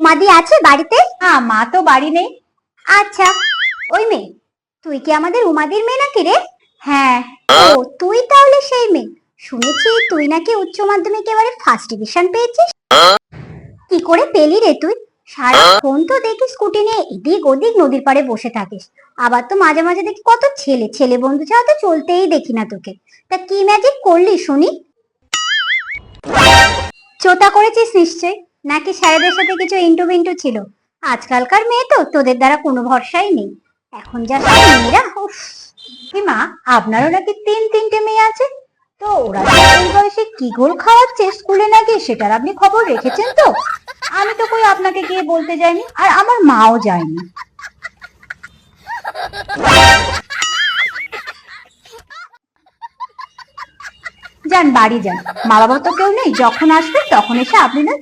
মাদি আছে বাড়িতে? হ্যাঁ, মা তো বাড়ি নেই। আচ্ছা, ওই মেয়ে, তুই কি আমাদের উমাদির মেয়ে নাকি রে? হ্যাঁ। ও, তুই তাহলে সেই মেয়ে। শুনেছি তুই নাকি উচ্চ মাধ্যমিকে এবারে ফার্স্ট ডিভিশন পেয়েছিস। কি করে পেলি রে তুই? সারাক্ষণ তো দেখি স্কুটি নিয়ে এদিক ওদিক নদীর পাড়ে বসে থাকিস। আবার তো মাঝে মাঝে দেখি কত ছেলে ছেলে বন্ধু ছাড়া তো চলতেই দেখি না তোকে। তা কি ম্যাজিক করলি শুনি? চোতা করেছিস নিশ্চয়, নাকি স্যারেদের সাথে কিছু ইন্টু বিন্টু ছিল? আজকালকার মেয়ে তো তোদের দ্বারা কোনো ভরসাই নেই। এখন যা সব মেয়েরা, উফ। কি মা, আপনারও নাকি তিনটে মেয়ে আছে? তো ওরা যে এই বয়সে কি গোল খাওয়াচ্ছে স্কুলে নাকি, সেটার আপনি খবর রেখেছেন তো? আমি তো কই আপনাকে গিয়ে বলতে যাইনি, আর আমার মাও যায়নি। যান, বাড়ি যান, মা বাবা তো কেউ নেই, যখন আসবেন তখন এসে আপনি না